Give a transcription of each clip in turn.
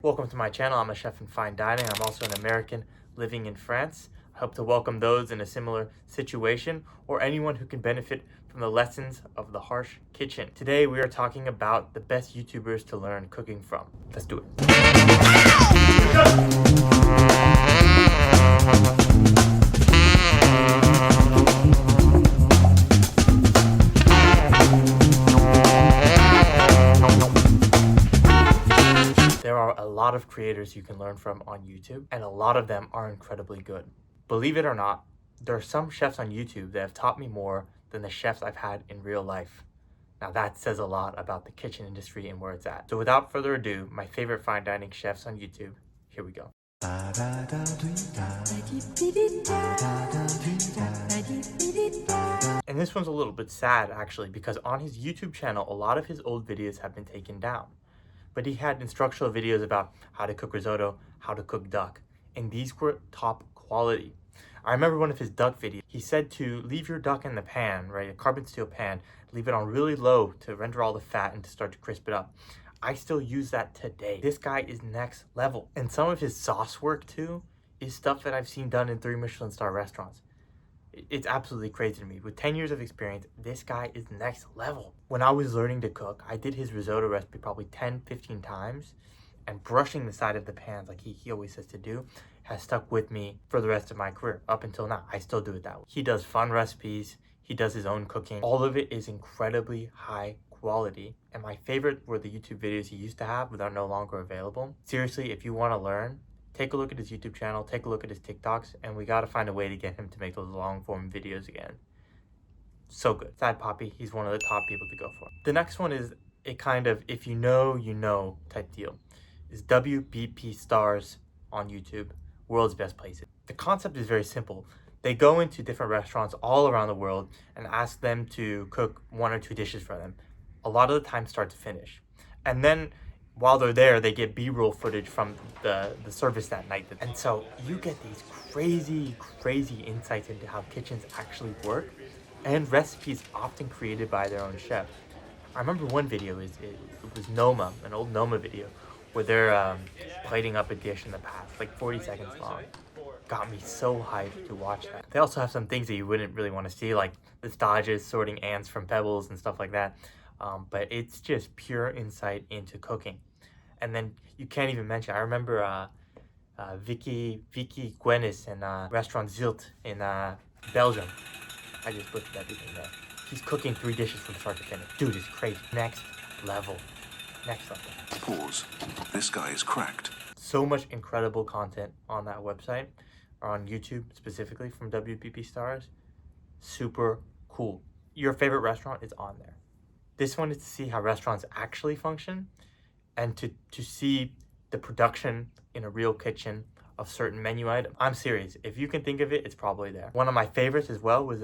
Welcome to my channel. I'm a chef in fine dining. I'm also an American living in France. I hope to welcome those in a similar situation or anyone who can benefit from the lessons of the harsh kitchen. Today we are talking about the best YouTubers to learn cooking from. Let's do it. There are a lot of creators you can learn from on YouTube, and a lot of them are incredibly good. Believe it or not, there are some chefs on YouTube that have taught me more than the chefs I've had in real life. Now that says a lot about the kitchen industry and where it's at. So without further ado, my favorite fine dining chefs on YouTube, here we go. And this one's a little bit sad actually, because on his YouTube channel, a lot of his old videos have been taken down. But he had instructional videos about how to cook risotto, how to cook duck, and these were top quality. I remember one of his duck videos, he said to leave your duck in the pan, right, a carbon steel pan, leave it on really low to render all the fat and to start to crisp it up. I still use that today. This guy is next level. And some of his sauce work too is stuff that I've seen done in 3 Michelin star restaurants. It's absolutely crazy to me. With 10 years of experience, this guy is next level. When I was learning to cook, I did his risotto recipe probably 10, 15 times, and brushing the side of the pans like he always says to do has stuck with me for the rest of my career. Up until now, I still do it that way. He does fun recipes, he does his own cooking. All of it is incredibly high quality, and my favorite were the YouTube videos he used to have that are no longer available. Seriously, if you want to learn, take a look at his YouTube channel, take a look at his TikToks, and we got to find a way to get him to make those long form videos again. So good. Sad Poppy, he's one of the top people to go for. The next one is a kind of if you know, you know type deal. Is WBPstars on YouTube, world's best places. The concept is very simple. They go into different restaurants all around the world and ask them to cook 1 or 2 dishes for them. A lot of the time start to finish. And then while they're there, they get B-roll footage from the service that night. And so you get these crazy insights into how kitchens actually work and recipes often created by their own chef. I remember one video, it was Noma, an old Noma video, where they're plating up a dish in the past, like 40 seconds long. Got me so hyped to watch that. They also have some things that you wouldn't really want to see, like the stages, sorting ants from pebbles and stuff like that. But it's just pure insight into cooking. And then you can't even mention, I remember Vicky Guenis in restaurant Zilt in Belgium. I just butchered everything there. He's cooking 3 dishes from start to finish. Dude, it's crazy. Next level. Next level. Pause. This guy is cracked. So much incredible content on that website, or on YouTube specifically from WBPstars. Super cool. Your favorite restaurant is on there. This one is to see how restaurants actually function, and to see the production in a real kitchen of certain menu items. I'm serious. If you can think of it, it's probably there. One of my favorites as well was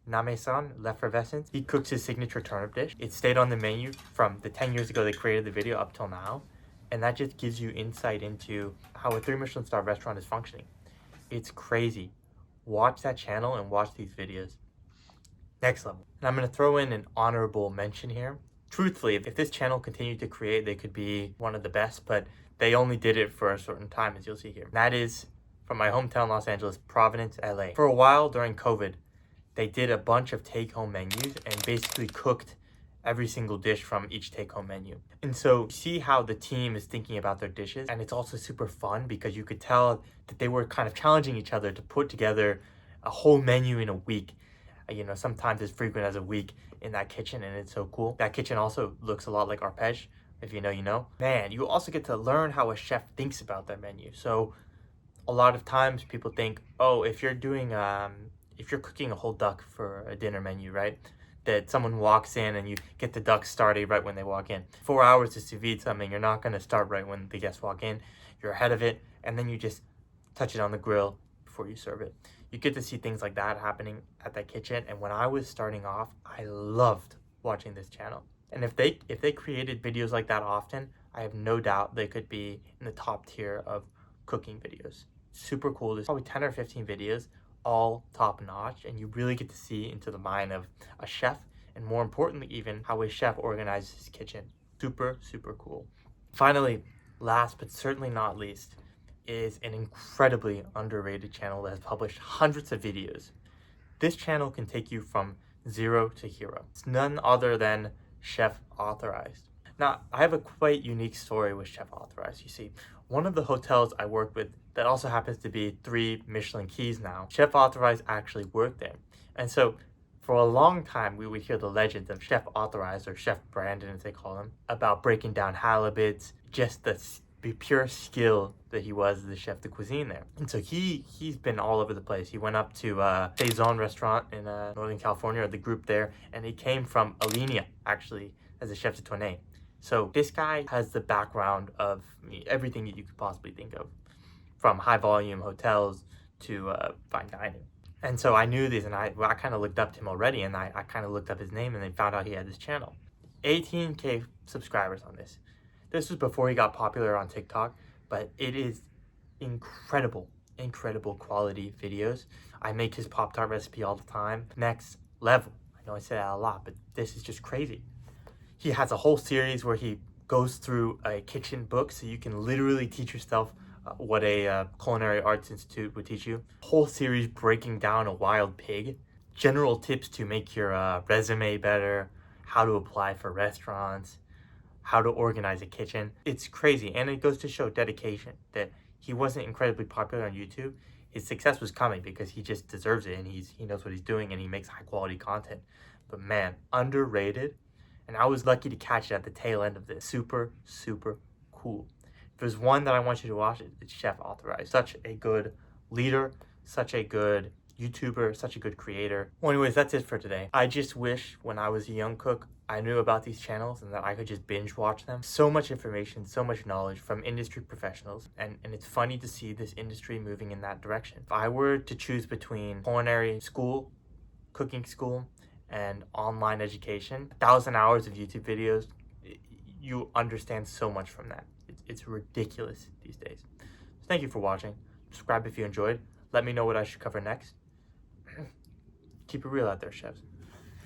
Namesan, L'Effervescence. He cooks his signature turnip dish. It stayed on the menu from the 10 years ago they created the video up till now. And that just gives you insight into how a 3 Michelin star restaurant is functioning. It's crazy. Watch that channel and watch these videos. Next level. And I'm going to throw in an honorable mention here. Truthfully, if this channel continued to create, they could be one of the best, but they only did it for a certain time, as you'll see here. And that is from my hometown, Los Angeles, Providencela. For a while during COVID, they did a bunch of take-home menus and basically cooked every single dish from each take-home menu. And so you see how the team is thinking about their dishes, and it's also super fun because you could tell that they were kind of challenging each other to put together a whole menu in a week. You know, sometimes as frequent as a week in that kitchen, and it's so cool. That kitchen also looks a lot like Arpège. If you know, you know. Man, you also get to learn how a chef thinks about their menu. So a lot of times people think, oh, if you're doing, if you're cooking a whole duck for a dinner menu, right? That someone walks in and you get the duck started right when they walk in. 4 hours to sous vide something, you're not gonna start right when the guests walk in. You're ahead of it, and then you just touch it on the grill before you serve it. You get to see things like that happening at that kitchen. And when I was starting off, I loved watching this channel. And if they created videos like that often, I have no doubt they could be in the top tier of cooking videos. Super cool. There's probably 10 or 15 videos, all top notch, and you really get to see into the mind of a chef, and more importantly even how a chef organizes his kitchen. Super cool. Finally, last but certainly not least, is an incredibly underrated channel that has published hundreds of videos. This channel can take you from zero to hero. It's none other than Chef Authorized. Now, I have a quite unique story with Chef Authorized. You see, one of the hotels I worked with that also happens to be 3 Michelin keys now, Chef Authorized actually worked there. And so for a long time, we would hear the legends of Chef Authorized, or Chef Brandon as they call him, about breaking down halibuts, just the pure skill that he was as the chef de cuisine there. And so he's been all over the place. He went up to Saison restaurant in Northern California, or the group there, and he came from Alinea, actually, as a chef de tournée. So this guy has the background of everything that you could possibly think of, from high volume hotels to fine dining. And so I knew this, and I kind of looked up to him already, and I kind of looked up his name and then found out he had this channel. 18K subscribers on this. This was before he got popular on TikTok, but it is incredible quality videos. I make his Pop-Tart recipe all the time. Next level. I know I say that a lot, but this is just crazy. He has a whole series where he goes through a kitchen book, so you can literally teach yourself what a culinary arts institute would teach you. Whole series breaking down a wild pig. General tips to make your resume better, how to apply for restaurants, how to organize a kitchen. It's crazy, and it goes to show dedication that he wasn't incredibly popular on YouTube. His success was coming because he just deserves it, and he knows what he's doing, and he makes high quality content. But man, underrated, and I was lucky to catch it at the tail end of this. Super cool. If there's one that I want you to watch, it's Chef Authorized. Such a good leader, such a good YouTuber, such a good creator. Well, anyways, that's it for today. I just wish when I was a young cook, I knew about these channels and that I could just binge watch them. So much information, so much knowledge from industry professionals. And it's funny to see this industry moving in that direction. If I were to choose between culinary school, cooking school, and online education, 1,000 hours of YouTube videos, you understand so much from that. It's ridiculous these days. So thank you for watching. Subscribe if you enjoyed. Let me know what I should cover next. Keep it real out there, chefs.